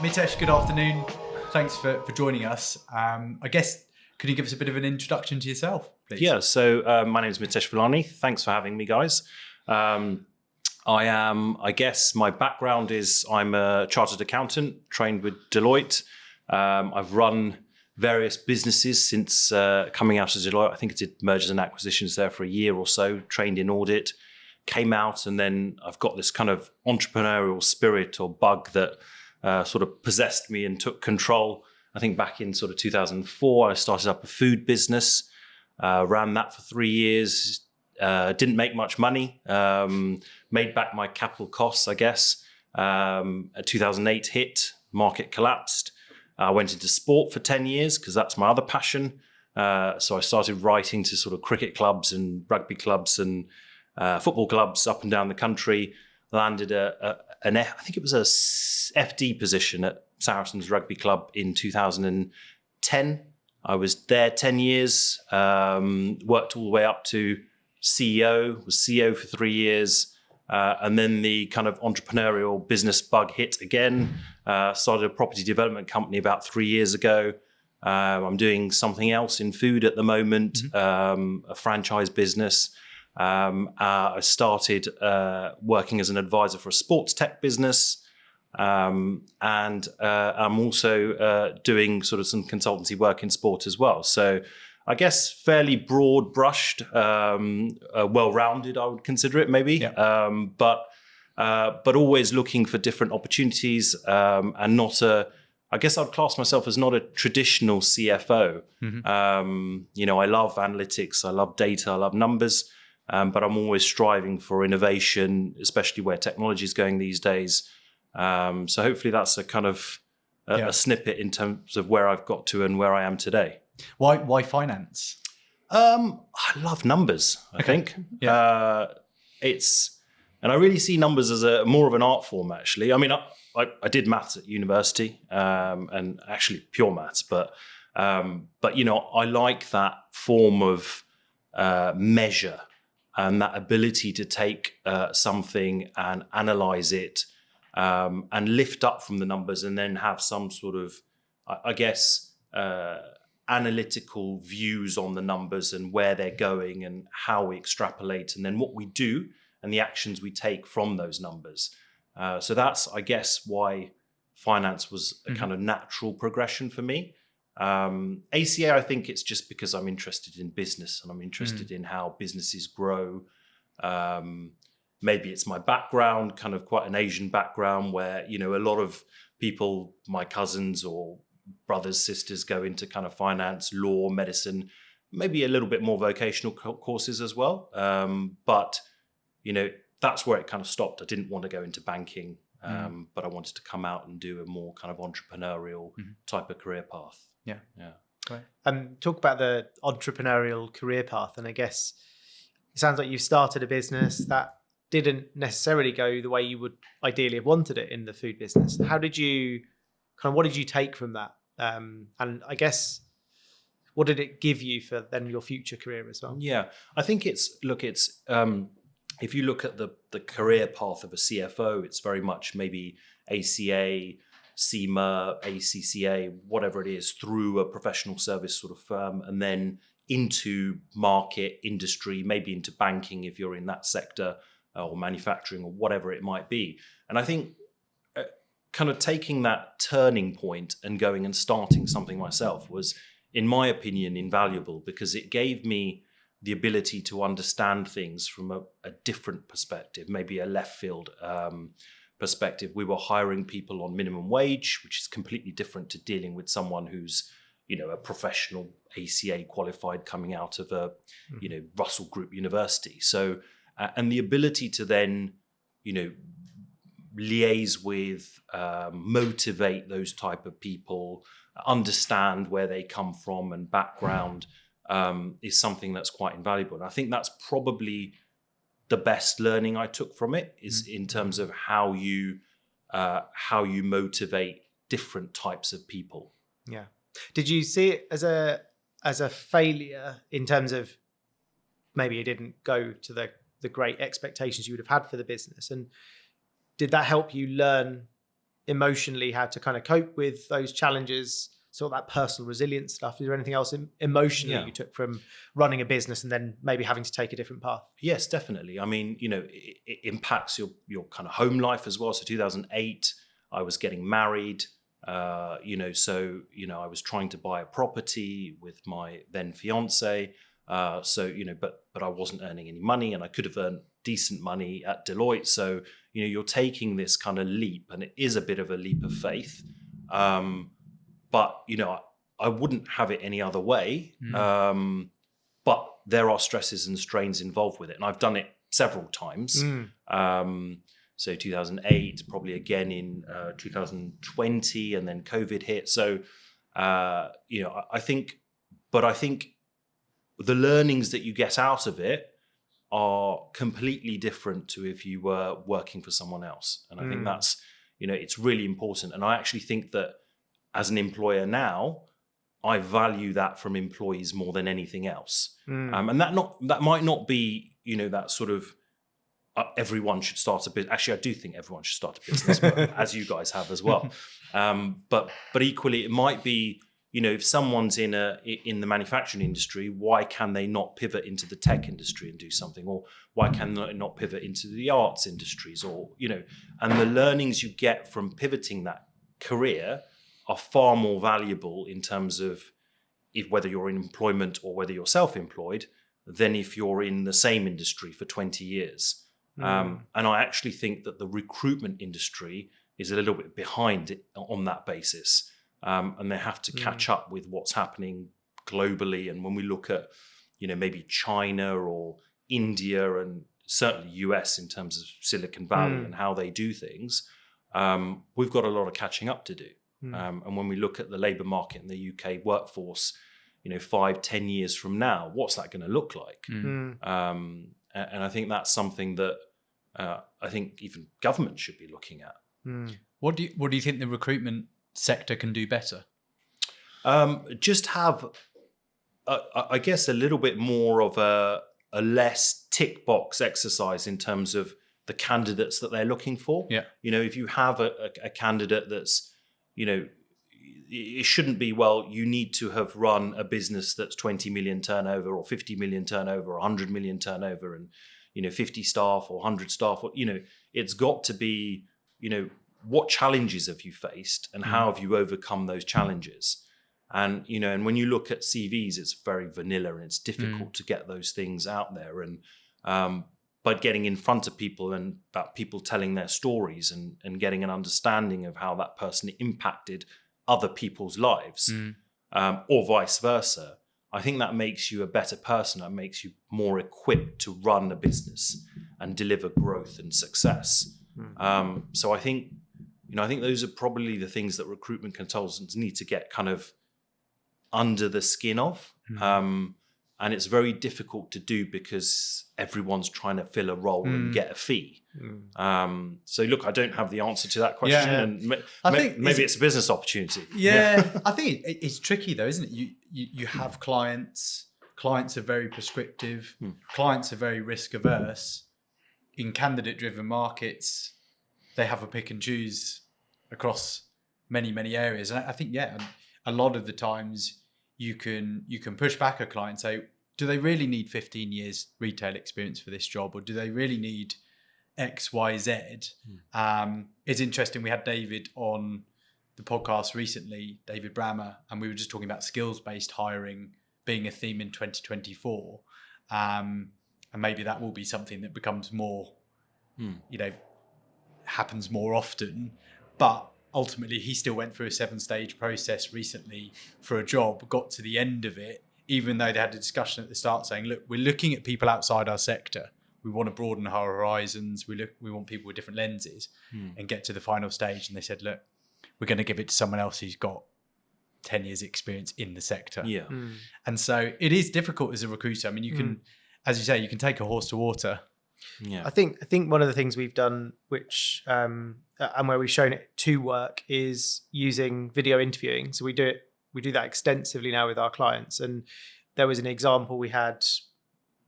Mitesh, good afternoon. Thanks for joining us. I guess, could you give us a bit of an introduction to yourself, please? Yeah, so my name is Mitesh Velani. Thanks for having me, guys. I guess my background is I'm a chartered accountant, trained with Deloitte. I've run various businesses since coming out of Deloitte. I think I did mergers and acquisitions there for a year or so, trained in audit, came out, and then I've got this kind of entrepreneurial spirit or bug that sort of possessed me and took control. I think back in sort of 2004, I started up a food business, ran that for 3 years, didn't make much money, made back my capital costs, I guess. 2008 hit, market collapsed. I went into sport for 10 years because that's my other passion. So I started writing to sort of cricket clubs and rugby clubs and football clubs up and down the country. Landed I think it was a FD position at Saracens Rugby Club in 2010. I was there 10 years, worked all the way up to CEO, was CEO for 3 years. And then the kind of entrepreneurial business bug hit again. Started a property development company about 3 years ago. I'm doing something else in food at the moment, a franchise business. I started working as an advisor for a sports tech business. And I'm also doing sort of some consultancy work in sport as well. So I guess fairly broad brushed, well-rounded, I would consider it maybe. Yeah. But always looking for different opportunities, and I guess I'd class myself as not a traditional CFO. I love analytics, I love data, I love numbers, but I'm always striving for innovation, especially where technology is going these days. So hopefully that's a kind of a snippet in terms of where I've got to and where I am today. Why finance? I love numbers, I think. Yeah. And I really see numbers as more of an art form, actually. I mean, I did maths at university, and actually pure maths, but I like that form of measure and that ability to take something and analyze it, and lift up from the numbers and then have some sort of, I guess, analytical views on the numbers and where they're going and how we extrapolate and then what we do and the actions we take from those numbers. So that's, I guess, why finance was a kind of natural progression for me. ACA, I think it's just because I'm interested in business and I'm interested in how businesses grow. Maybe it's my background, kind of quite an Asian background where, a lot of people, my cousins or brothers, sisters go into kind of finance, law, medicine, maybe a little bit more vocational courses as well. But that's where it kind of stopped. I didn't want to go into banking, but I wanted to come out and do a more kind of entrepreneurial type of career path. Yeah. Right. Talk about the entrepreneurial career path. And I guess it sounds like you've started a business that didn't necessarily go the way you would ideally have wanted it in the food business. What did you take from that? And I guess, what did it give you for then your future career as well? Yeah, I think if you look at the career path of a CFO, it's very much maybe ACA, CIMA, ACCA, whatever it is, through a professional service sort of firm, and then into market, industry, maybe into banking if you're in that sector, or manufacturing or whatever it might be. And I think kind of taking that turning point and going and starting something myself was, in my opinion, invaluable because it gave me the ability to understand things from a different perspective, maybe a left field perspective. We were hiring people on minimum wage, which is completely different to dealing with someone who's, a professional ACA qualified coming out of a, Russell Group University. So, and the ability to then, liaise with, motivate those type of people, understand where they come from and background, is something that's quite invaluable. And I think that's probably the best learning I took from it is in terms of how you motivate different types of people. Yeah. Did you see it as a failure in terms of maybe it didn't go to the great expectations you would have had for the business? And did that help you learn emotionally how to kind of cope with those challenges, sort of that personal resilience stuff? Is there anything else emotionally you took from running a business and then maybe having to take a different path? Yes, definitely. I mean, it impacts your kind of home life as well. So 2008, I was getting married. I was trying to buy a property with my then fiance. But I wasn't earning any money, and I could have earned decent money at Deloitte. So, you're taking this kind of leap, and it is a bit of a leap of faith. But I wouldn't have it any other way. But there are stresses and strains involved with it, and I've done it several times. So 2008, probably again in 2020, and then COVID hit. So I think the learnings that you get out of it are completely different to if you were working for someone else. And I think that's, it's really important. And I actually think that as an employer now, I value that from employees more than anything else. And that might not be, that sort of everyone should start a business. Actually, I do think everyone should start a business, but, as you guys have as well. But equally, it might be, if someone's in the manufacturing industry, why can they not pivot into the tech industry and do something? Or why can they not pivot into the arts industries? Or, and the learnings you get from pivoting that career are far more valuable in terms of whether you're in employment or whether you're self-employed than if you're in the same industry for 20 years. And I actually think that the recruitment industry is a little bit behind it on that basis. And they have to catch up with what's happening globally. And when we look at, maybe China or India and certainly US in terms of Silicon Valley and how they do things, we've got a lot of catching up to do. And when we look at the labour market in the UK workforce, 5-10 years from now, what's that going to look like? And I think that's something that I think even government should be looking at. What do you think the recruitment sector can do better? Just have, I guess, a little bit more of a less tick box exercise in terms of the candidates that they're looking for. Yeah. If you have a candidate that's, it shouldn't be, well, you need to have run a business that's 20 million turnover or 50 million turnover or 100 million turnover and, 50 staff or 100 staff. Or, it's got to be, what challenges have you faced and how have you overcome those challenges? And, and when you look at CVs, it's very vanilla and it's difficult to get those things out there. And but getting in front of people and about people telling their stories and getting an understanding of how that person impacted other people's lives or vice versa, I think that makes you a better person. That makes you more equipped to run a business and deliver growth and success. So I think, I think those are probably the things that recruitment consultants need to get kind of under the skin of. And it's very difficult to do because everyone's trying to fill a role and get a fee. So look, I don't have the answer to that question. Yeah. And I think maybe it's a business opportunity. Yeah. I think it's tricky though, isn't it? You have clients are very prescriptive. Clients are very risk averse. In candidate driven markets, they have a pick and choose across many, many areas. And I think, a lot of the times you can push back a client and say, do they really need 15 years retail experience for this job? Or do they really need X, Y, Z? It's interesting. We had David on the podcast recently, David Brammer, and we were just talking about skills-based hiring being a theme in 2024. And maybe that will be something that becomes more, happens more often. But ultimately, he still went through a 7-stage process recently for a job, got to the end of it, even though they had a discussion at the start saying, look, we're looking at people outside our sector. We want to broaden our horizons. We want people with different lenses and get to the final stage. And they said, look, we're going to give it to someone else who's got 10 years experience in the sector. Yeah. And so it is difficult as a recruiter. I mean, you can, as you say, you can take a horse to water. Yeah. I think one of the things we've done, which and where we've shown it to work, is using video interviewing. So we do that extensively now with our clients. And there was an example we had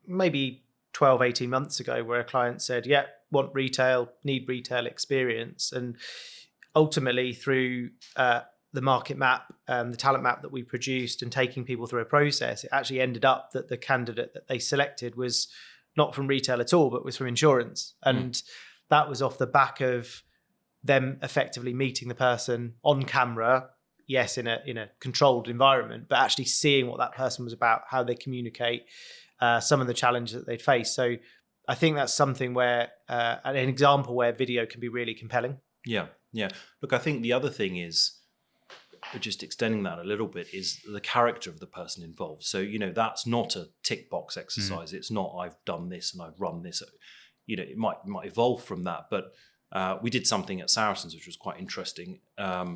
maybe 12, 18 months ago where a client said, want retail, need retail experience. And ultimately through the market map, the talent map that we produced and taking people through a process, it actually ended up that the candidate that they selected was not from retail at all, but was from insurance. And that was off the back of them effectively meeting the person on camera, yes, in a controlled environment, but actually seeing what that person was about, how they communicate, some of the challenges that they'd face. So I think that's something where an example where video can be really compelling. Yeah. Look, I think the other thing is, just extending that a little bit, is the character of the person involved. So, that's not a tick box exercise. It's not, I've done this and I've run this. It might evolve from that. But we did something at Saracens, which was quite interesting.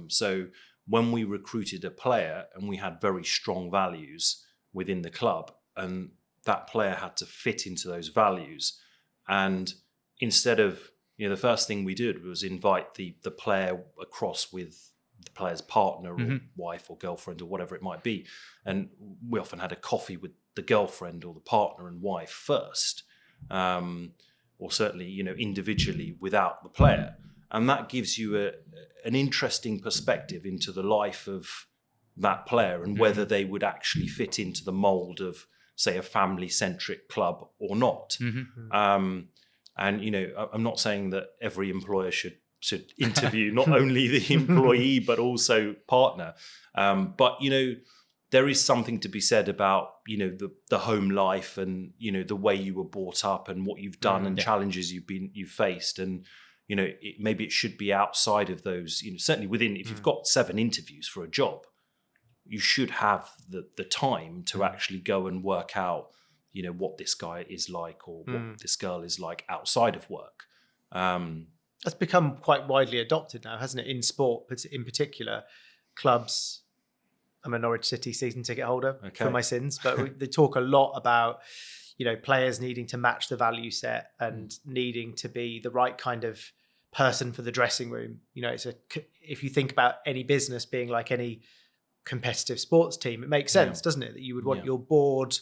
So when we recruited a player and we had very strong values within the club, and that player had to fit into those values. And instead of, the first thing we did was invite the player across with the player's partner or wife or girlfriend or whatever it might be. And we often had a coffee with the girlfriend or the partner and wife first, or certainly, individually without the player. And that gives you an interesting perspective into the life of that player and whether they would actually fit into the mold of, say, a family-centric club or not. And, I'm not saying that every employer should interview not only the employee but also partner. But there is something to be said about the home life and the way you were brought up and what you've done and challenges you've faced, and maybe it should be outside of those. Certainly within, if you've got 7 interviews for a job, you should have the time to actually go and work out what this guy is like or what this girl is like outside of work. That's become quite widely adopted now, hasn't it? In sport, but in particular, clubs. I'm a Norwich City season ticket holder for my sins, but they talk a lot about, players needing to match the value set and needing to be the right kind of person for the dressing room. If you think about any business being like any competitive sports team, it makes sense, doesn't it? That you would want your board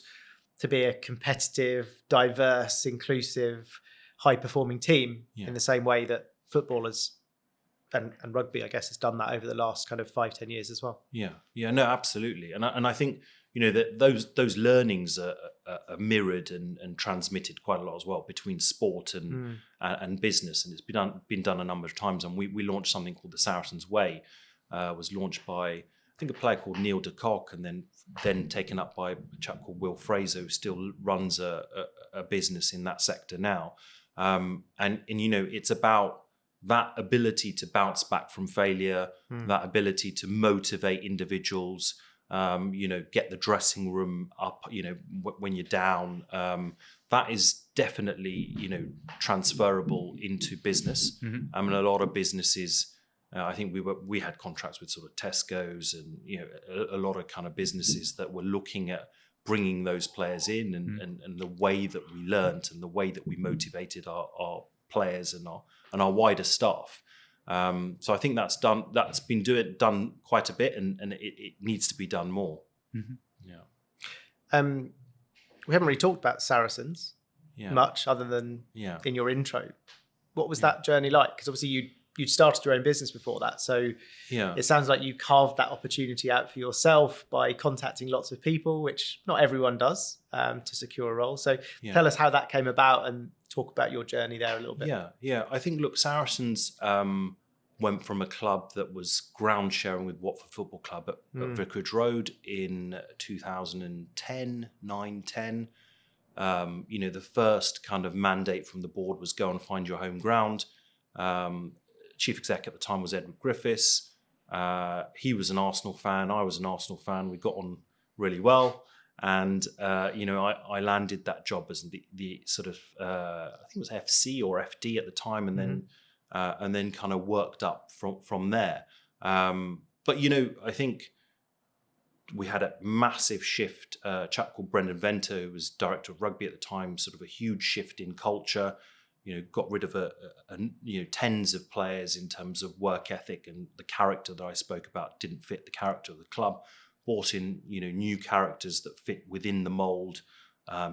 to be a competitive, diverse, inclusive, high-performing team in the same way that footballers and rugby, I guess, has done that over the last kind of 5-10 years as well. No, absolutely. And I think that those learnings are mirrored and transmitted quite a lot as well between sport and business, and it's been done a number of times. And we launched something called the Saracens Way. Was launched by, I think, a player called Neil de Kock, and then taken up by a chap called Will Fraser, who still runs a business in that sector now. And it's about that ability to bounce back from failure, that ability to motivate individuals, get the dressing room up, when you're down. That is definitely, transferable into business. I mean, a lot of businesses, I think we had contracts with sort of Tesco's and, a lot of kind of businesses that were looking at bringing those players in and the way that we learnt and the way that we motivated our players and our wider staff. So I think that's been done quite a bit, and it needs to be done more. We haven't really talked about Saracens much, other than in your intro. What was that journey like? Because obviously you'd started your own business before that, so it sounds like you carved that opportunity out for yourself by contacting lots of people, which not everyone does, to secure a role. So tell us how that came about and talk about your journey there a little bit. I think, look, Saracens went from a club that was ground sharing with Watford Football Club at Vicarage Road in 2010, 9-10. The first kind of mandate from the board was go and find your home ground. Chief exec at the time was Edward Griffiths. He was an Arsenal fan. I was an Arsenal fan. We got on really well. And, I landed that job as the sort of, I think it was FC or FD at the time, and then kind of worked up from there. But, I think we had a massive shift. A chap called Brendan Venter, who was director of rugby at the time, sort of a huge shift in culture. Got rid of tens of players in terms of work ethic, and the character that I spoke about didn't fit the character of the club. Brought in, new characters that fit within the mold,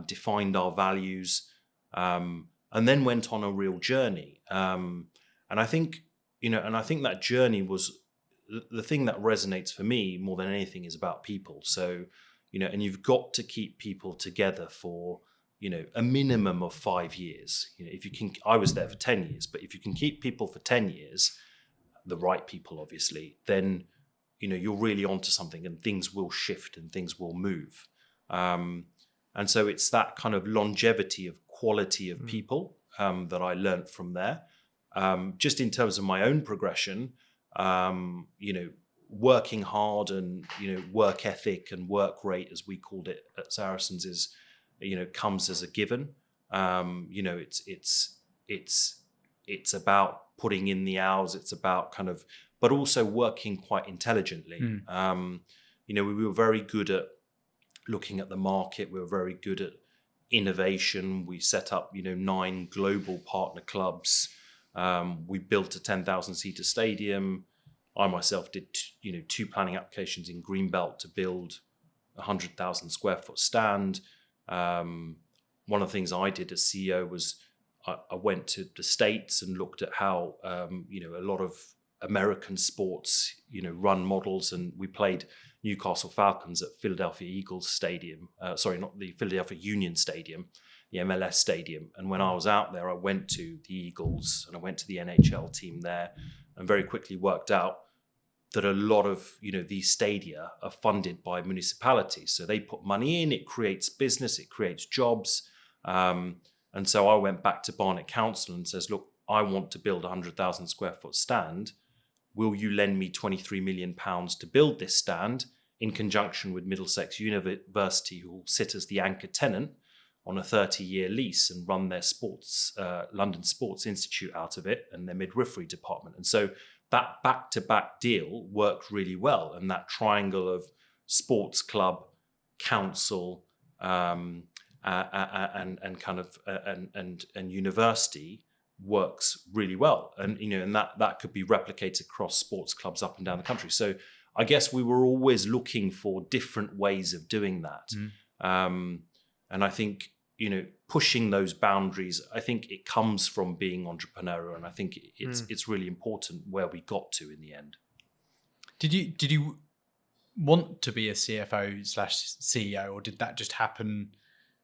defined our values, and then went on a real journey. And I think, and I think that journey was the thing that resonates for me more than anything is about people. So, and you've got to keep people together for, a minimum of 5 years. If you can, I was there for 10 years, but if you can keep people for 10 years, the right people, obviously, then, you're really onto something, and things will shift and things will move. And so it's that kind of longevity of quality of people that I learned from there. Just in terms of my own progression, working hard and, work ethic and work rate, as we called it at Saracens, is, comes as a given. It's about putting in the hours. It's about kind of, but also working quite intelligently. We were very good at looking at the market. We were very good at innovation. We set up, 9 global partner clubs. We built a 10,000 seater stadium. I myself did, 2 planning applications in Greenbelt to build a 100,000 square foot stand. One of the things I did as CEO was I went to the States and looked at how, a lot of American sports, run models, and we played Newcastle Falcons at Philadelphia Eagles Stadium. Sorry, not the Philadelphia Union Stadium, the MLS Stadium. And when I was out there, I went to the Eagles and I went to the NHL team there, and very quickly worked out that a lot of, these stadia are funded by municipalities. So they put money in, it creates business, it creates jobs. And so I went back to Barnet Council and says, look, I want to build a 100,000 square foot stand. Will you lend me £23 million to build this stand in conjunction with Middlesex University, who will sit as the anchor tenant on a 30-year lease and run their London Sports Institute out of it and their midwifery department. And so that back-to-back deal worked really well. And that triangle of sports club, council, and university works really well. And, and that could be replicated across sports clubs up and down the country. So I guess we were always looking for different ways of doing that. And I think, pushing those boundaries, I think it comes from being entrepreneurial. And I think it's really important where we got to in the end. Did you want to be a CFO/CEO, or did that just happen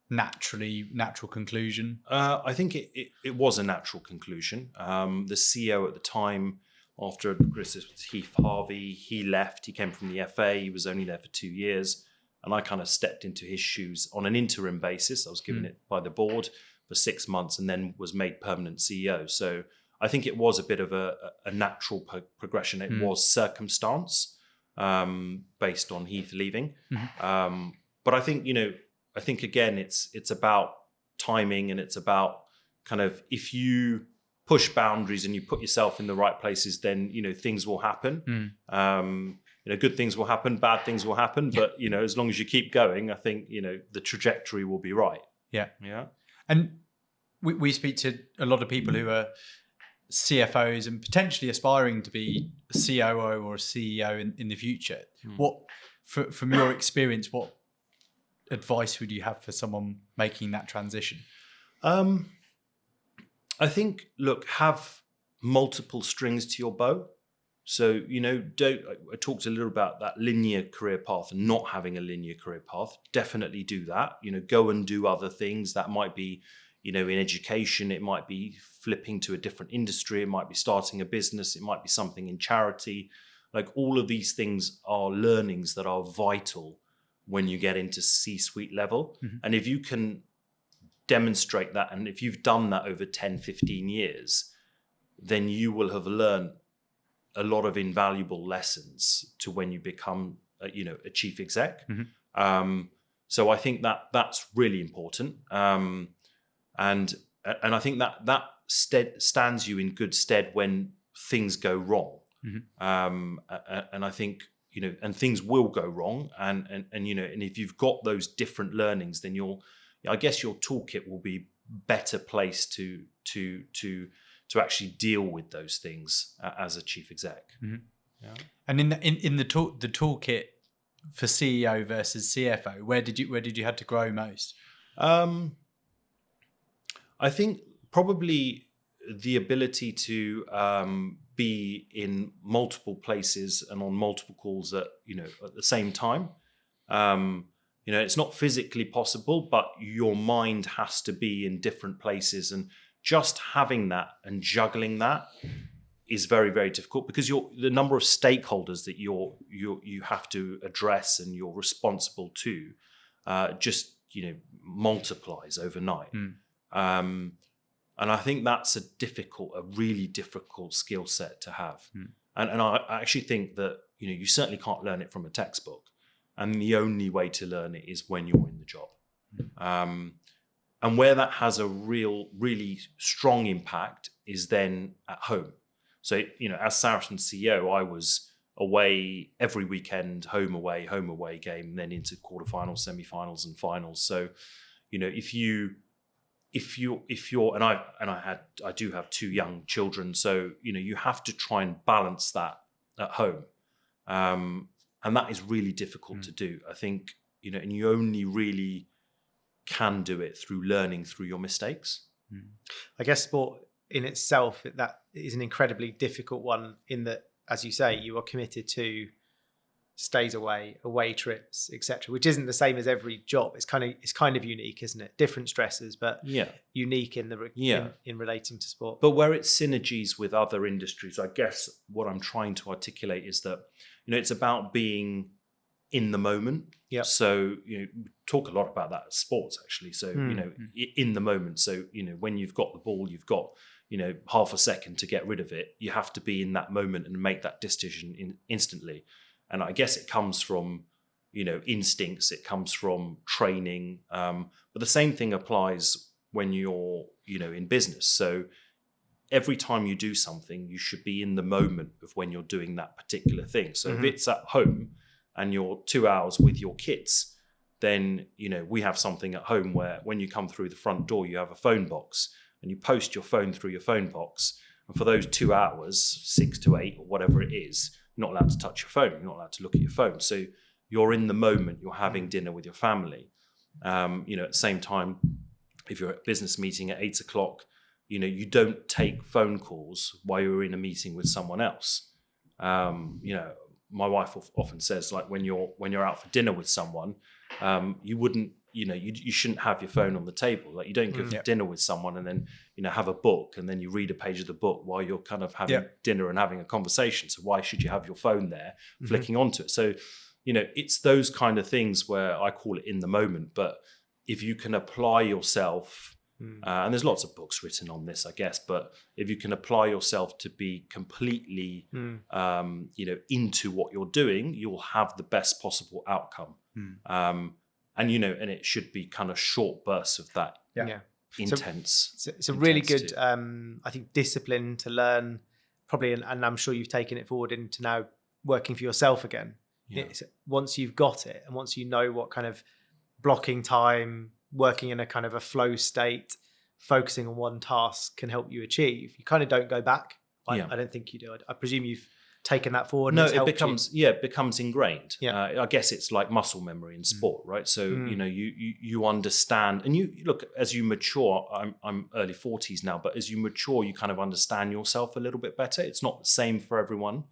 naturally, natural conclusion? I think it was a natural conclusion. The CEO at the time, after Chris, Heath Harvey, he left. He came from the FA. He was only there for 2 years. And I kind of stepped into his shoes on an interim basis. I was given it by the board for 6 months and then was made permanent CEO. So I think it was a bit of a natural progression. It was circumstance based on Heath leaving. But I think, I think again, it's about timing, and it's about kind of, if you push boundaries and you put yourself in the right places, then, things will happen. Good things will happen, bad things will happen. But, as long as you keep going, I think, the trajectory will be right. Yeah. Yeah. And we speak to a lot of people who are CFOs and potentially aspiring to be a COO or a CEO in the future. What, from your experience, what advice would you have for someone making that transition? I think, look, have multiple strings to your bow. So, I talked a little about that linear career path and not having a linear career path. Definitely do that. Go and do other things. That might be, in education. It might be flipping to a different industry. It might be starting a business. It might be something in charity. Like, all of these things are learnings that are vital when you get into C-suite level. And if you can demonstrate that, and if you've done that over 10, 15 years, then you will have learned a lot of invaluable lessons to when you become, a chief exec. So I think that's really important. And I think that stands you in good stead when things go wrong. And I think, and things will go wrong. And if you've got those different learnings, then I guess your toolkit will be better placed to actually deal with those things as a chief exec. Yeah. And in the toolkit for CEO versus CFO, where did you have to grow most? I think probably the ability to be in multiple places and on multiple calls at the same time. It's not physically possible, but your mind has to be in different places, and just having that and juggling that is very, very difficult, because the number of stakeholders that you have to address and you're responsible to just multiplies overnight. And I think that's a really difficult skill set to have. And I actually think that you certainly can't learn it from a textbook, and the only way to learn it is when you're in the job. And where that has a really strong impact is then at home. So, as Saracen CEO, I was away every weekend, home away game, then into quarterfinals, semi-finals, and finals. So, if you're, and I do have 2 young children, so you have to try and balance that at home, and that is really difficult to do. I think and you only really can do it through learning through your mistakes. I guess sport in itself, that is an incredibly difficult one, in that, as you say, you are committed to stays away trips, etc., which isn't the same as every job. It's kind of unique, isn't it? Different stresses, but unique in relating to sport. But where it's synergies with other industries, I guess what I'm trying to articulate is that it's about being in the moment. So we talk a lot about that in sports, actually. So in the moment. So when you've got the ball, you've got half a second to get rid of it. You have to be in that moment and make that decision instantly. And I guess it comes from instincts. It comes from training. But the same thing applies when you're in business. So every time you do something, you should be in the moment of when you're doing that particular thing. So if it's at home and you're 2 hours with your kids, then we have something at home where when you come through the front door, you have a phone box, and you post your phone through your phone box. And for those 2 hours, 6 to 8 or whatever it is, you're not allowed to touch your phone. You're not allowed to look at your phone. So you're in the moment. You're having dinner with your family. At the same time, if you're at a business meeting at 8 o'clock, you don't take phone calls while you're in a meeting with someone else. My wife often says, like, when you're out for dinner with someone, you wouldn't, you shouldn't have your phone on the table. Like, you don't go for dinner with someone and then have a book and then you read a page of the book while you're kind of having dinner and having a conversation. So why should you have your phone there flicking onto it? So it's those kind of things where I call it in the moment. But if you can apply yourself, and there's lots of books written on this, I guess, but if you can apply yourself to be completely into what you're doing, you'll have the best possible outcome. And it should be kind of short bursts of that intense. So it's a really good, I think, discipline to learn, probably, and I'm sure you've taken it forward into now working for yourself again. Once you've got it, and once you know what kind of blocking time, working in a kind of a flow state, focusing on one task can help you achieve, you kind of don't go back. I don't think you do. I presume you've taken that forward. No, it becomes ingrained. I guess it's like muscle memory in sport, right? So you understand, and you look, as you mature. I'm early 40s now, but as you mature, you kind of understand yourself a little bit better. It's not the same for everyone.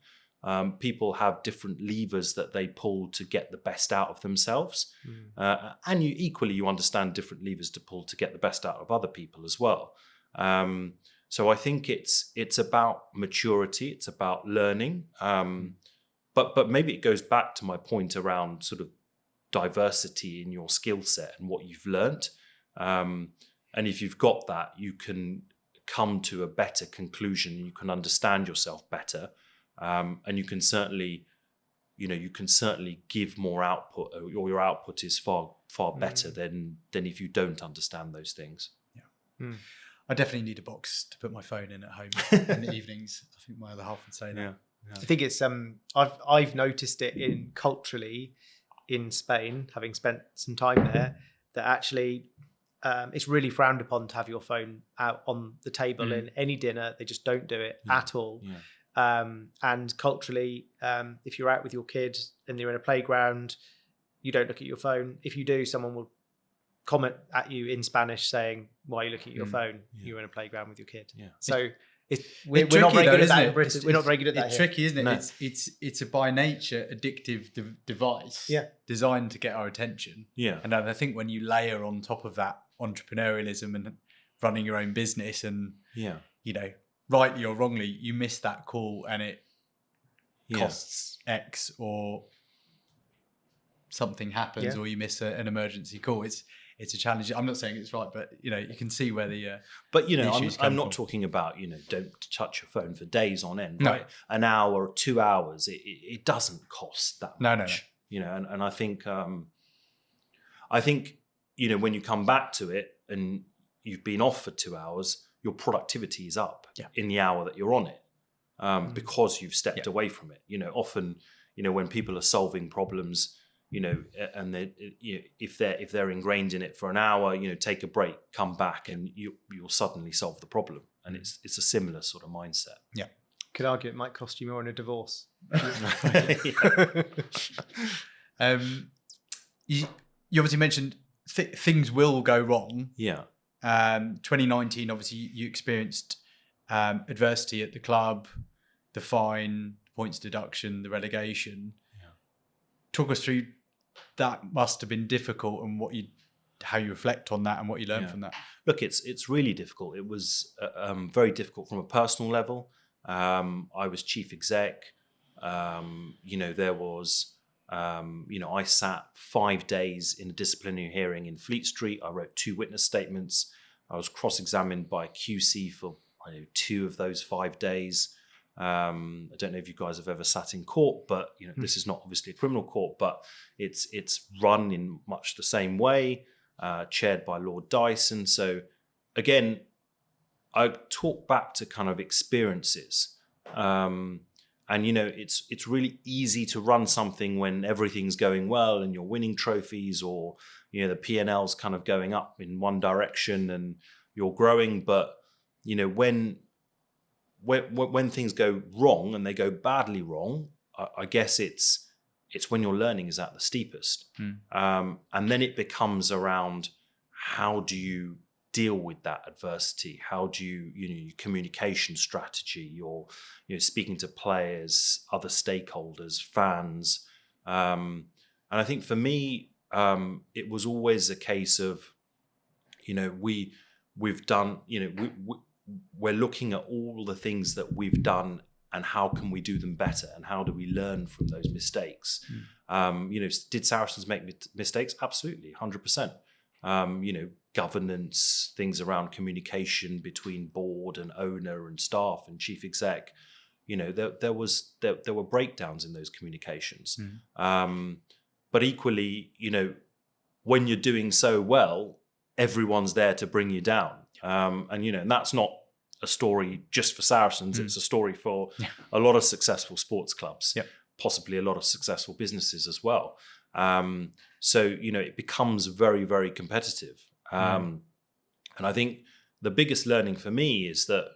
People have different levers that they pull to get the best out of themselves, and you understand different levers to pull to get the best out of other people as well. So I think it's about maturity, it's about learning, but maybe it goes back to my point around sort of diversity in your skill set and what you've learnt. And if you've got that, you can come to a better conclusion. You can understand yourself better. And you can certainly give more output, or your output is far better than if you don't understand those things. I definitely need a box to put my phone in at home in the evenings. I think my other half would say that. I think it's I've noticed it culturally in Spain, having spent some time there, that actually it's really frowned upon to have your phone out on the table in any dinner. They just don't do it at all. And culturally, if you're out with your kids and you're in a playground, you don't look at your phone. If you do, someone will comment at you in Spanish saying, "Why are you looking at your phone? Yeah. You're in a playground with your kid." Yeah. So we're It's not very tricky though, good at isn't that it? in Britain. We're not very good at that It's here. tricky, isn't it? No. It's a by nature addictive device designed to get our attention. Yeah. And I think when you layer on top of that entrepreneurialism and running your own business and, Yeah. you know, rightly or wrongly, you miss that call and it Yeah. costs X or something happens or you miss an emergency call. It's a challenge. I'm not saying it's right, but you know, you can see where the but you know, the issues come I'm not from. talking about, you know, don't touch your phone for days on end, No. right? An hour or 2 hours, it doesn't cost that much. No. You know, and I think you know, when you come back to it and you've been off for 2 hours, your productivity is up in the hour that you're on it, because you've stepped away from it. You know, often, you know, when people are solving problems, you know, and they, you know, if they're ingrained in it for an hour, you know, take a break, come back, and you'll suddenly solve the problem. And it's a similar sort of mindset. Yeah. Could argue it might cost you more in a divorce. You obviously mentioned things will go wrong. Yeah. 2019, obviously, you experienced adversity at the club, the fine, points deduction, the relegation. Yeah. Talk us through that. Must have been difficult, and how you reflect on that and what you learned from that. Look, it's really difficult. It was very difficult from a personal level. I was chief exec. You know, there was, you know, I sat 5 days in a disciplinary hearing in Fleet Street. I wrote 2 witness statements. I was cross-examined by QC for 2 of those 5 days. I don't know if you guys have ever sat in court, but you know, this is not obviously a criminal court, but it's run in much the same way, chaired by Lord Dyson. So again, I talk back to kind of experiences. And you know, it's really easy to run something when everything's going well and you're winning trophies, or you know, the P&L's kind of going up in one direction and you're growing. But you know, when things go wrong and they go badly wrong, I guess it's when your learning is at the steepest. And then it becomes around, how do you deal with that adversity? How do you know, your communication strategy, your, you know, speaking to players, other stakeholders, fans. And I think for me, it was always a case of, you know, we've done, you know, we're looking at all the things that we've done and how can we do them better, and how do we learn from those mistakes? You know, did Saracens make mistakes? Absolutely, 100%. You know, governance, things around communication between board and owner and staff and chief exec. You know, there were breakdowns in those communications. But equally, you know, when you're doing so well, everyone's there to bring you down. And you know, and that's not a story just for Saracens. It's a story for a lot of successful sports clubs, possibly a lot of successful businesses as well. So, you know, it becomes very, very competitive. And I think the biggest learning for me is that,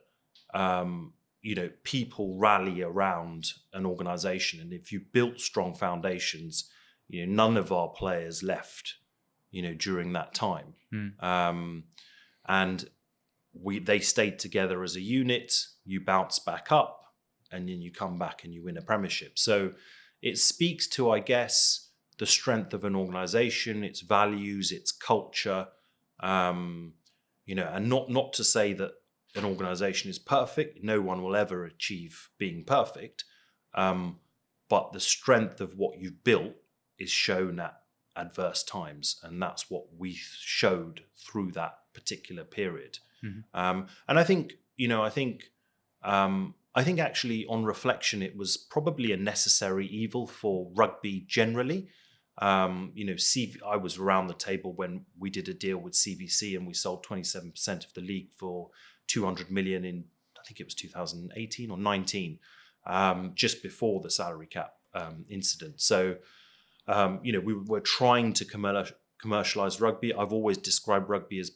you know, people rally around an organization. And if you built strong foundations, you know, none of our players left, you know, during that time. And they stayed together as a unit. You bounce back up and then you come back and you win a premiership. So it speaks to, I guess, the strength of an organization, its values, its culture, you know, and not to say that an organization is perfect. No one will ever achieve being perfect. But the strength of what you've built is shown at adverse times. And that's what we showed through that particular period. And I think, you know, I think actually on reflection, it was probably a necessary evil for rugby generally. You know, I was around the table when we did a deal with CVC and we sold 27% of the league for 200 million in, I think it was 2018 or 19, just before the salary cap incident. So, you know, we were trying to commercialize rugby. I've always described rugby as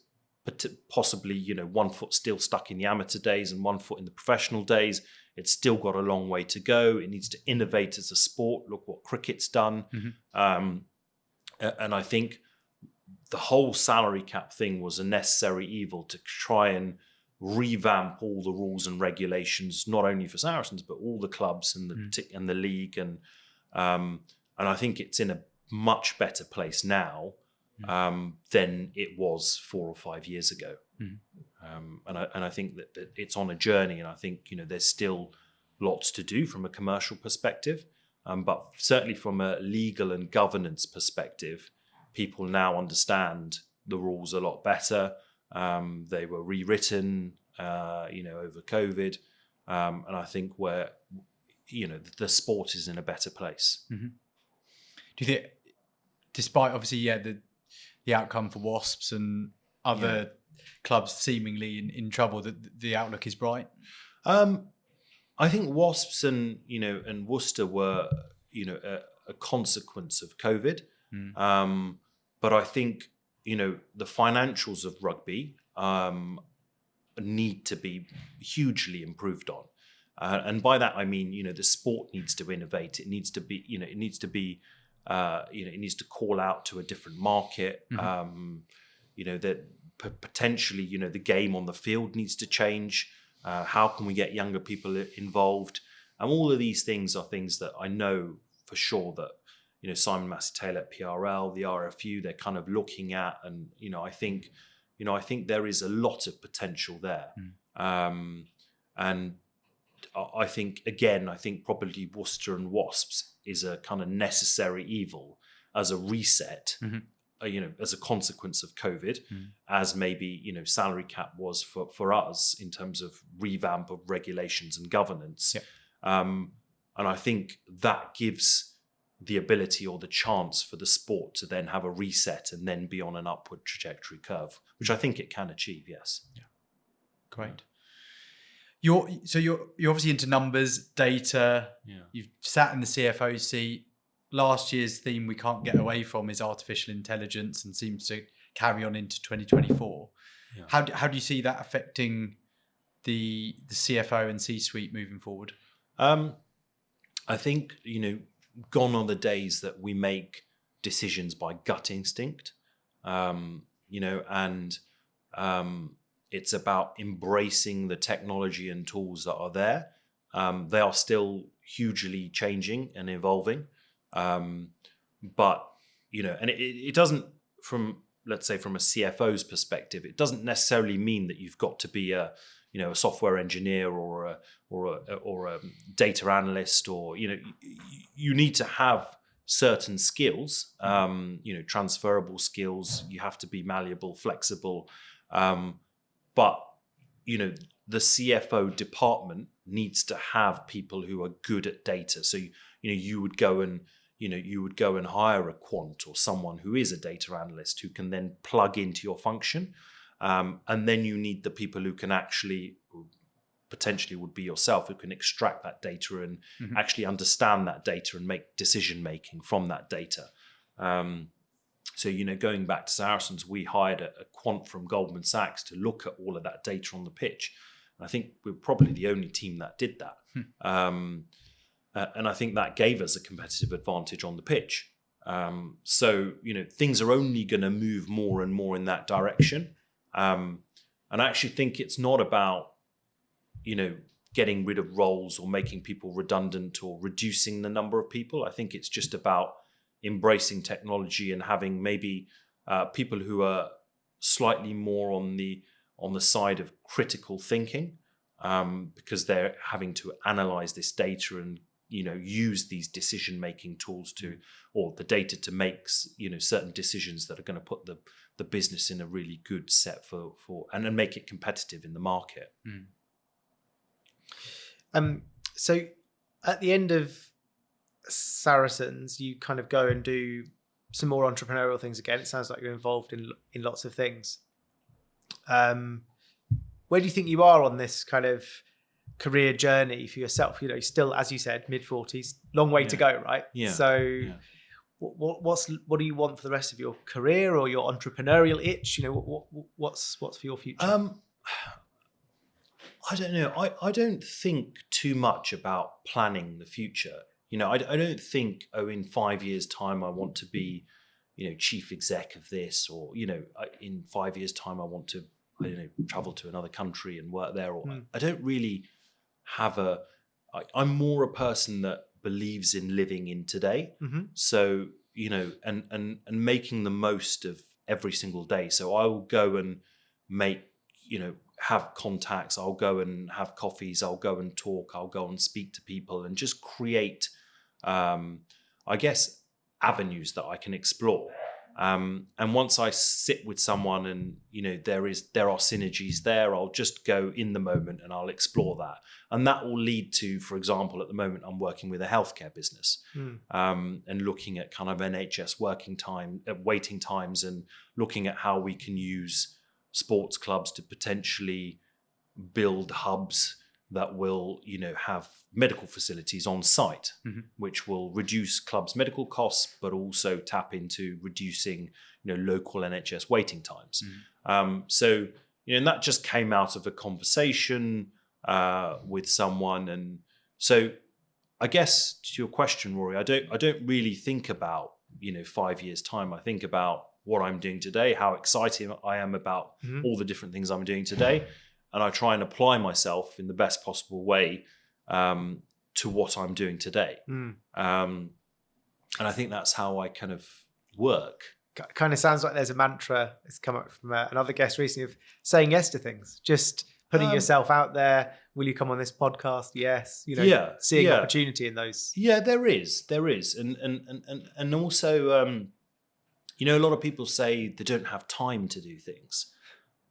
possibly, you know, 1 foot still stuck in the amateur days and 1 foot in the professional days. It's still got a long way to go. It needs to innovate as a sport. Look what cricket's done. And I think the whole salary cap thing was a necessary evil to try and revamp all the rules and regulations, not only for Saracens but all the clubs and the league, and I think it's in a much better place now than it was 4 or 5 years ago. And I think that it's on a journey, and I think there's still lots to do from a commercial perspective, but certainly from a legal and governance perspective, people now understand the rules a lot better. They were rewritten, over COVID, and I think where the sport is in a better place. Do you think, despite obviously the outcome for Wasps and other clubs seemingly in trouble, that the outlook is bright? I think Wasps and Worcester were a consequence of COVID, but I think the financials of rugby need to be hugely improved on, and by that I mean the sport needs to innovate. It needs to be it needs to call out to a different market. That potentially the game on the field needs to change. How can we get younger people involved? And all of these things are things that I know for sure that Simon Massey-Taylor at PRL, the RFU, they're kind of looking at, and I think there is a lot of potential there. And I think probably Worcester and Wasps is a kind of necessary evil as a reset, as a consequence of COVID, as maybe salary cap was for us in terms of revamp of regulations and governance. And I think that gives the ability or the chance for the sport to then have a reset and then be on an upward trajectory curve, which I think it can achieve. Yes. Yeah. Great. You're obviously into numbers, data. Yeah. You've sat in the CFO seat. Last year's theme we can't get away from is artificial intelligence, and seems to carry on into 2024. Yeah. How do you see that affecting the CFO and C-suite moving forward? I think gone are the days that we make decisions by gut instinct, and it's about embracing the technology and tools that are there. They are still hugely changing and evolving. But and it doesn't, let's say from a CFO's perspective, it doesn't necessarily mean that you've got to be a software engineer or a data analyst, or you need to have certain skills, transferable skills. You have to be malleable, flexible, but the CFO department needs to have people who are good at data. So you would go and hire a quant or someone who is a data analyst who can then plug into your function. And then you need the people who can actually, potentially would be yourself, who can extract that data and actually understand that data and make decision making from that data. So going back to Saracens, we hired a quant from Goldman Sachs to look at all of that data on the pitch. And I think we're probably the only team that did that. And I think that gave us a competitive advantage on the pitch. So things are only going to move more and more in that direction. And I actually think it's not about, getting rid of roles or making people redundant or reducing the number of people. I think it's just about embracing technology and having maybe people who are slightly more on the side of critical thinking, because they're having to analyze this data and use these decision-making tools or the data to make certain decisions that are going to put the business in a really good set for and make it competitive in the market. So at the end of Saracens, you kind of go and do some more entrepreneurial things again. It sounds like you're involved in lots of things. Where do you think you are on this kind of career journey for yourself? Still, as you said, mid-40s, long way to go, right? Yeah. So what do you want for the rest of your career or your entrepreneurial itch? What's for your future? I don't know. I don't think too much about planning the future. I don't think, in 5 years' time I want to be, chief exec of this, or in 5 years' time I want to travel to another country and work there. Or I don't really have I'm more a person that believes in living in today. So and making the most of every single day. So I will go and make have contacts. I'll go and have coffees. I'll go and talk. I'll go and speak to people and just create, I guess, avenues that I can explore. And once I sit with someone and there are synergies there, I'll just go in the moment and I'll explore that, and that will lead to, for example, at the moment I'm working with a healthcare business, and looking at kind of NHS waiting times, and looking at how we can use sports clubs to potentially build hubs that will have medical facilities on site, which will reduce clubs' medical costs, but also tap into reducing local NHS waiting times. So and that just came out of a conversation with someone. And so I guess to your question, Rory, I don't really think about 5 years' time. I think about what I'm doing today, how excited I am about all the different things I'm doing today. And I try and apply myself in the best possible way to what I'm doing today. And I think that's how I kind of work. Kind of sounds like there's a mantra that's come up from another guest recently of saying yes to things, just putting yourself out there. Will you come on this podcast? Yes. Seeing opportunity in those. Yeah, there is. And also, a lot of people say they don't have time to do things,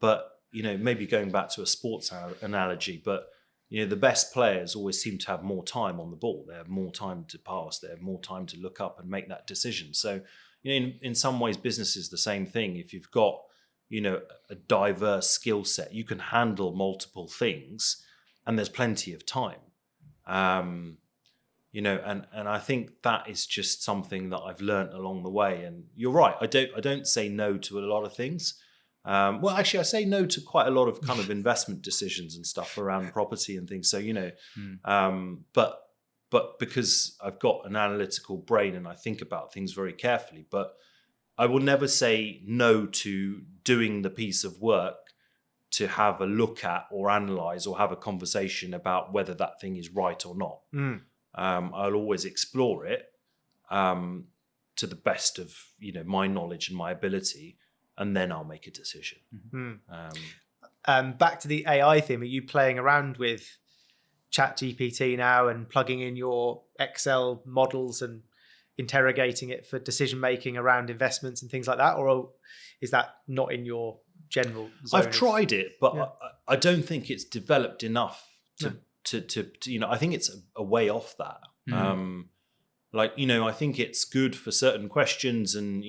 but maybe going back to a sports analogy, but the best players always seem to have more time on the ball. They have more time to pass. They have more time to look up and make that decision. So, in some ways, business is the same thing. If you've got, a diverse skill set, you can handle multiple things, and there's plenty of time. And I think that is just something that I've learned along the way. And you're right. I don't say no to a lot of things. Well, actually, I say no to quite a lot of kind of investment decisions and stuff around property and things. So, but because I've got an analytical brain and I think about things very carefully, but I will never say no to doing the piece of work to have a look at or analyze or have a conversation about whether that thing is right or not. I'll always explore it to the best of my knowledge and my ability, and then I'll make a decision. Back to the AI theme, are you playing around with ChatGPT now and plugging in your Excel models and interrogating it for decision making around investments and things like that, or is that not in your general zone? I've tried it, but I don't think it's developed enough to I think it's a way off that. I think it's good for certain questions and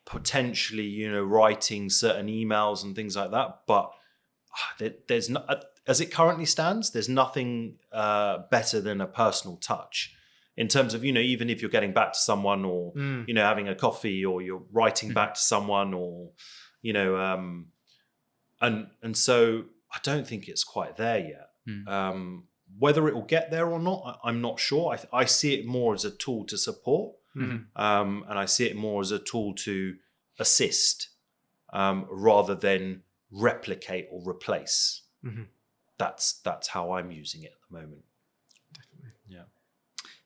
potentially writing certain emails and things like that, but there's not, as it currently stands, there's nothing better than a personal touch in terms of even if you're getting back to someone or having a coffee, or you're writing back to someone, or and so I don't think it's quite there yet. Whether it will get there or not, I'm not sure. I see it more as a tool to support, and I see it more as a tool to assist, rather than replicate or replace. That's how I'm using it at the moment. Definitely. Yeah.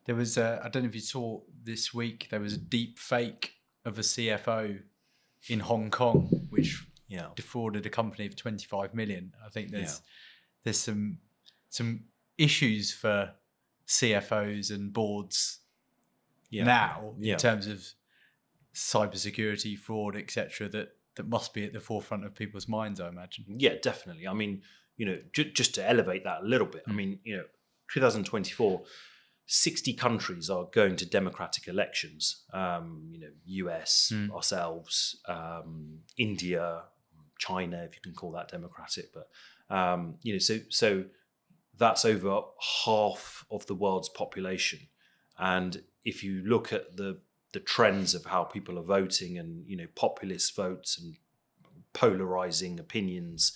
There was I don't know if you saw this week, there was a deep fake of a CFO in Hong Kong, which defrauded a company of 25 million. I think there's some issues for CFOs and boards now in terms of cybersecurity, fraud, etc. That must be at the forefront of people's minds, I imagine. Yeah, definitely. I mean, just to elevate that a little bit. I mean, 2024, 60 countries are going to democratic elections. US, ourselves, India, China, if you can call that democratic, but so that's over half of the world's population. And if you look at the trends of how people are voting and populist votes and polarizing opinions,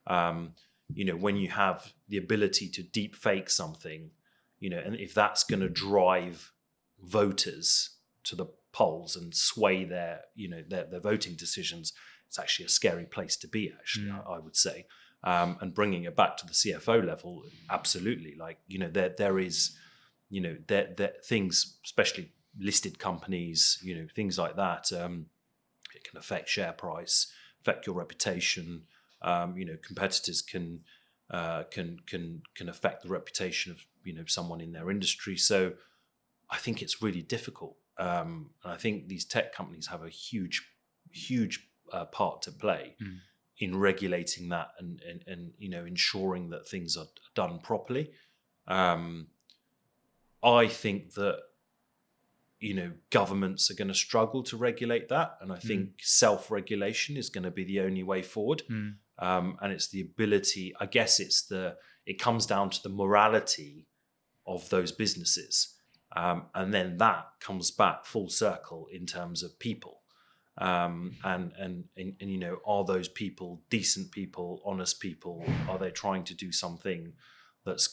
when you have the ability to deep fake something, and if that's going to drive voters to the polls and sway their voting decisions, it's actually a scary place to be. Actually, I would say, and bringing it back to the CFO level, absolutely. Like, there is, there things, especially listed companies, things like that. It can affect share price, affect your reputation. Competitors can affect the reputation of someone in their industry. So I think it's really difficult. And I think these tech companies have a huge part to play in regulating that and ensuring that things are done properly. I think that governments are going to struggle to regulate that, and I think self-regulation is going to be the only way forward. And it's the ability, I guess it comes down to the morality of those businesses. And then that comes back full circle in terms of people. And are those people decent people, honest people? Are they trying to do something that's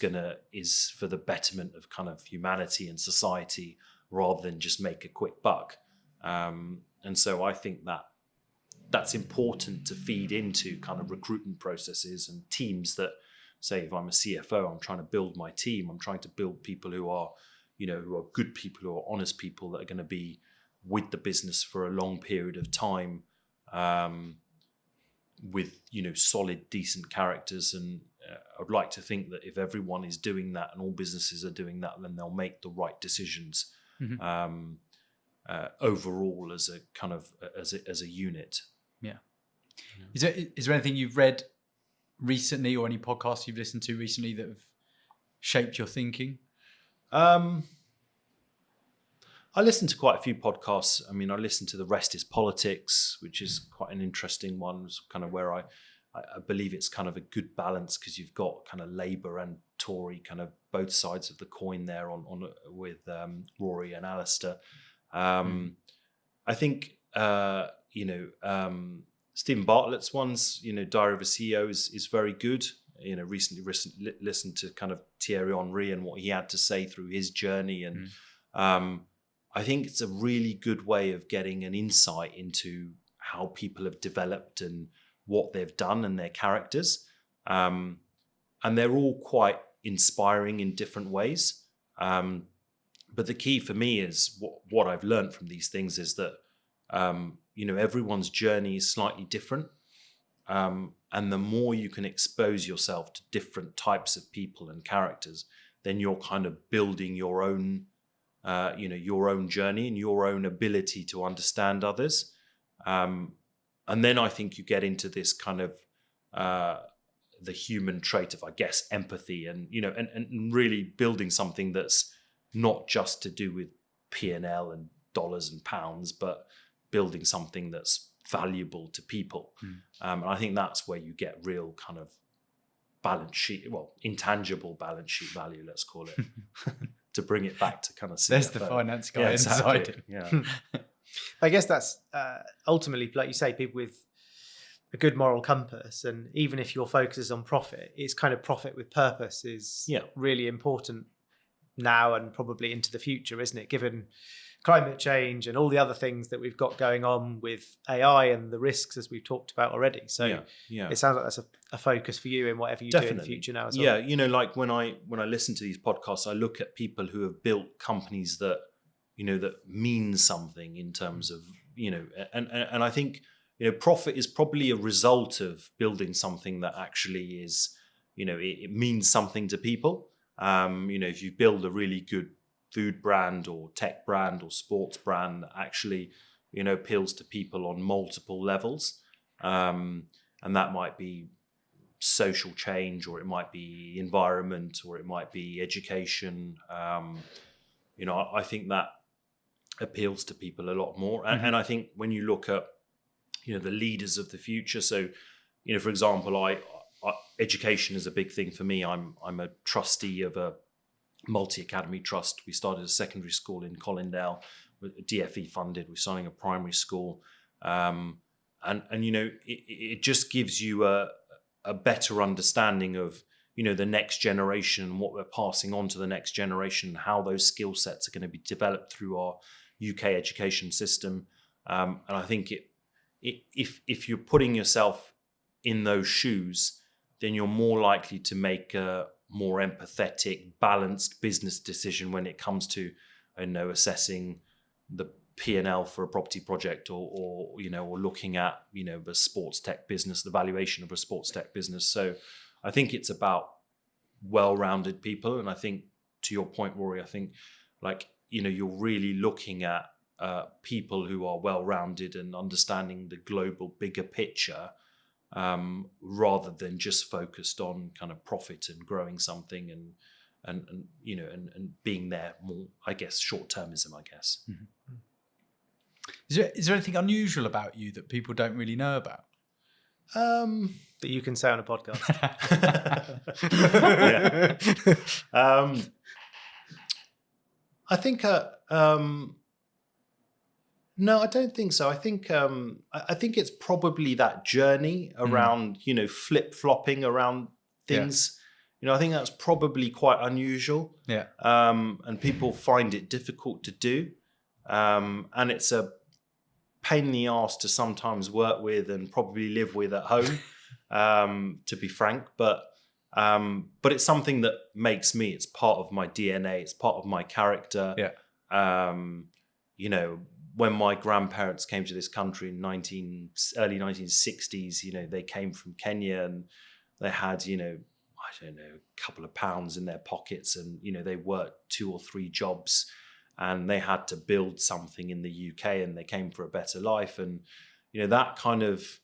is for the betterment of kind of humanity and society rather than just make a quick buck? And so I think that's important to feed into kind of recruitment processes and teams that, say, if I'm a CFO, I'm trying to build my team. I'm trying to build people who are good people, who are honest people, that are going to be with the business for a long period of time, with solid, decent characters. And I'd like to think that if everyone is doing that and all businesses are doing that, then they'll make the right decisions overall as a kind of as a unit. Yeah. Is there anything you've read recently, or any podcasts you've listened to recently that have shaped your thinking? I listen to quite a few podcasts. I mean, I listen to The Rest is Politics, which is quite an interesting one. It's kind of where I believe it's kind of a good balance, because you've got kind of Labour and Tory, kind of both sides of the coin there on with Rory and Alistair. I think Stephen Bartlett's ones, Diary of a CEO is very good. Recently listened to kind of Thierry Henry and what he had to say through his journey, and I think it's a really good way of getting an insight into how people have developed and what they've done and their characters. And they're all quite inspiring in different ways. But the key for me is what I've learned from these things is that, everyone's journey is slightly different. And the more you can expose yourself to different types of people and characters, then you're kind of building your own journey and your own ability to understand others. And then I think you get into this kind of the human trait of, I guess, empathy, and really building something that's not just to do with P&L and dollars and pounds, but building something that's valuable to people. And I think that's where you get real kind of intangible balance sheet value, let's call it, to bring it back to kind of CFO. There's the finance guy inside him. Yeah. I guess that's ultimately, like you say, people with a good moral compass, and even if your focus is on profit, it's kind of profit with purpose is really important now and probably into the future, isn't it? Given climate change and all the other things that we've got going on with AI and the risks, as we've talked about already. So it sounds like that's a focus for you in whatever you do in the future now as well. Yeah, like when I listen to these podcasts, I look at people who have built companies that that mean something in terms of and I think profit is probably a result of building something that actually is it means something to people. If you build a really good food brand or tech brand or sports brand that actually appeals to people on multiple levels, and that might be social change, or it might be environment, or it might be education. I think that appeals to people a lot more. And I think when you look at the leaders of the future, so for example, education is a big thing for me. I'm a trustee of a multi-academy trust. We started a secondary school in Colindale, DFE funded. We're starting a primary school, and it just gives you a better understanding of the next generation and what we're passing on to the next generation, and how those skill sets are going to be developed through our UK education system. And I think if you're putting yourself in those shoes, then you're more likely to make a more empathetic, balanced business decision when it comes to, assessing the P&L for a property project, or looking at, the sports tech business, the valuation of a sports tech business. So I think it's about well-rounded people. And I think, to your point, Rory, I think you're really looking at people who are well-rounded and understanding the global bigger picture, rather than just focused on kind of profit and growing something and being there more, I guess, short-termism, I guess. Mm-hmm. Is there anything unusual about you that people don't really know about? That you can say on a podcast. I think no, I don't think so. I think it's probably that journey around, flip-flopping around things. I think that's probably quite unusual. Yeah. And people find it difficult to do. And it's a pain in the arse to sometimes work with and probably live with at home, to be frank. But it's something that makes me. It's part of my DNA. It's part of my character. Yeah. When my grandparents came to this country in early 1960s, they came from Kenya, and they had, a couple of pounds in their pockets, and, they worked 2 or 3 jobs, and they had to build something in the UK, and they came for a better life. And, that kind of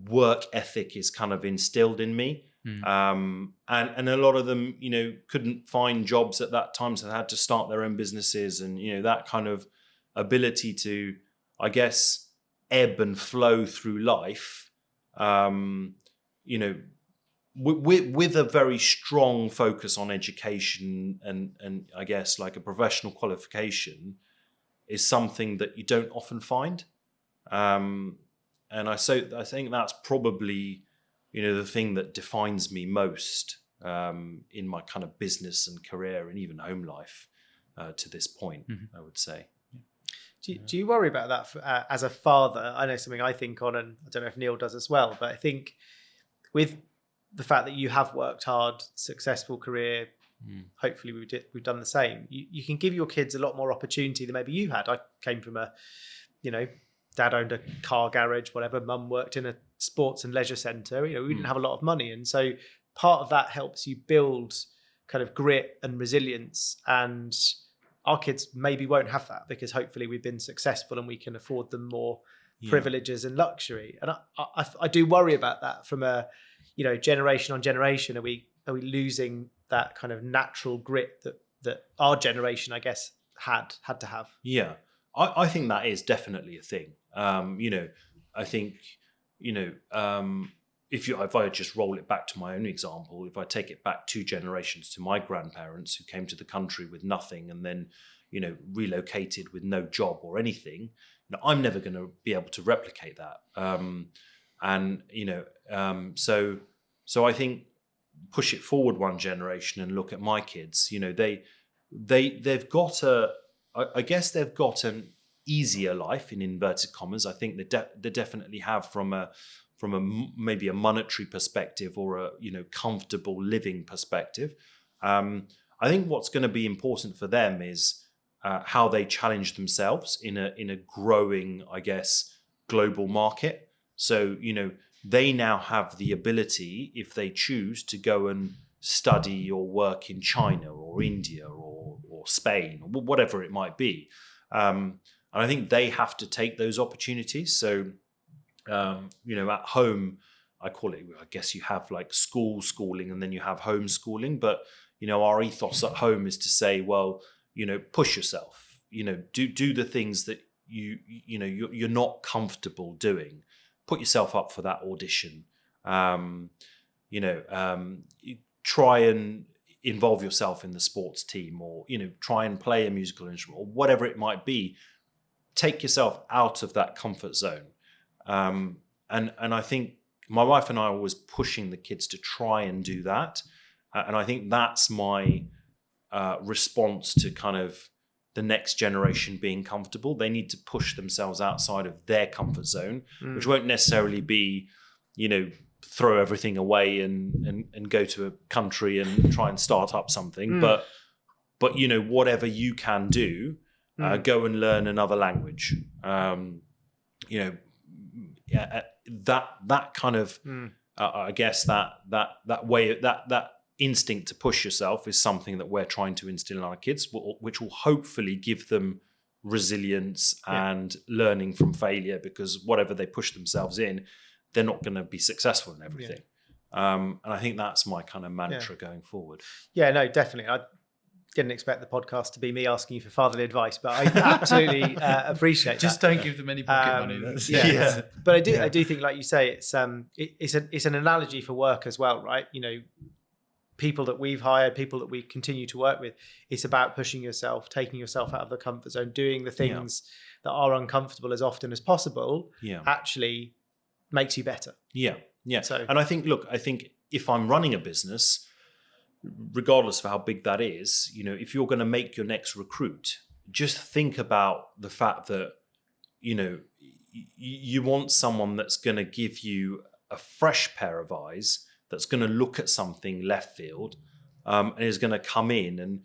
work ethic is kind of instilled in me. And a lot of them, couldn't find jobs at that time, so they had to start their own businesses, and, that kind of ability to, I guess, ebb and flow through life, with a very strong focus on education and I guess like a professional qualification, is something that you don't often find. And I think that's probably, the thing that defines me most in my kind of business and career and even home life to this point, I would say. Do you worry about that as a father? I know something I think on, and I don't know if Neil does as well, but I think with the fact that you have worked hard, successful career, hopefully we've done the same. You can give your kids a lot more opportunity than maybe you had. I came from dad owned a car garage, whatever. Mum worked in a sports and leisure centre. We didn't have a lot of money, and so part of that helps you build kind of grit and resilience. And our kids maybe won't have that, because hopefully we've been successful and we can afford them more privileges and luxury. And I do worry about that from a, generation on generation. Are we losing that kind of natural grit that our generation, I guess, had to have? Yeah, I think that is definitely a thing. I think, if I just roll it back to my own example, if I take it back 2 generations to my grandparents, who came to the country with nothing and then, relocated with no job or anything, I'm never going to be able to replicate that. So I think push it forward 1 generation and look at my kids. They've got I guess they've got an easier life, in inverted commas. I think they definitely have from a maybe a monetary perspective, or a comfortable living perspective. I think what's going to be important for them is how they challenge themselves in a growing, I guess, global market. So they now have the ability, if they choose, to go and study or work in China or India or Spain or whatever it might be. And I think they have to take those opportunities. So at home, I call it, I guess you have like schooling, and then you have homeschooling. But, our ethos at home is to say, well, push yourself, do the things that you're not comfortable doing. Put yourself up for that audition. Try and involve yourself in the sports team, or, try and play a musical instrument, or whatever it might be. Take yourself out of that comfort zone. And I think my wife and I are always pushing the kids to try and do that. And I think that's my response to kind of, the next generation being comfortable. They need to push themselves outside of their comfort zone, which won't necessarily be, throw everything away and go to a country and try and start up something. But whatever you can do, go and learn another language. That kind of, I guess that way, that instinct to push yourself is something that we're trying to instill in our kids, which will hopefully give them resilience and learning from failure, because whatever they push themselves in, they're not going to be successful in everything. And I think that's my kind of mantra going forward. Yeah, no, definitely. I didn't expect the podcast to be me asking you for fatherly advice, but I absolutely appreciate that. Just don't give them any pocket money. But I do think, like you say, it's an analogy for work as well, right? People that we've hired, people that we continue to work with, it's about pushing yourself, taking yourself out of the comfort zone, doing the things that are uncomfortable as often as possible. Actually makes you better. So, and I think if I'm running a business, regardless of how big that is, if you're going to make your next recruit, just think about the fact that, you want someone that's going to give you a fresh pair of eyes, that's going to look at something left field, and is going to come in and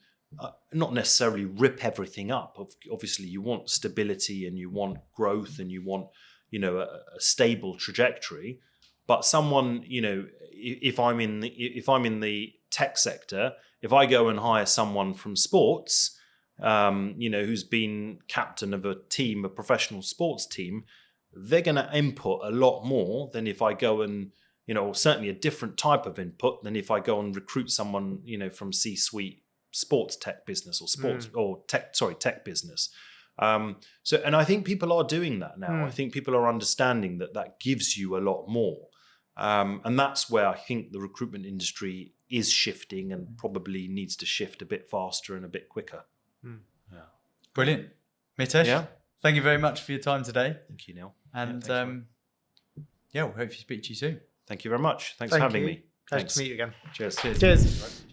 not necessarily rip everything up. Obviously, you want stability and you want growth and you want, a stable trajectory. But someone, if I'm in the tech sector, if I go and hire someone from sports, who's been captain of a team, a professional sports team, they're going to input a lot more than if I go and, certainly a different type of input than if I go and recruit someone, from C-suite sports tech business or tech business. And I think people are doing that now. I think people are understanding that gives you a lot more. And that's where I think the recruitment industry is shifting and probably needs to shift a bit faster and a bit quicker. Brilliant. Mitesh, thank you very much for your time today. Thank you, Neil. And we'll hopefully speak to you soon. Thank you very much. Thanks for having me. Nice to meet you again. Cheers. Cheers.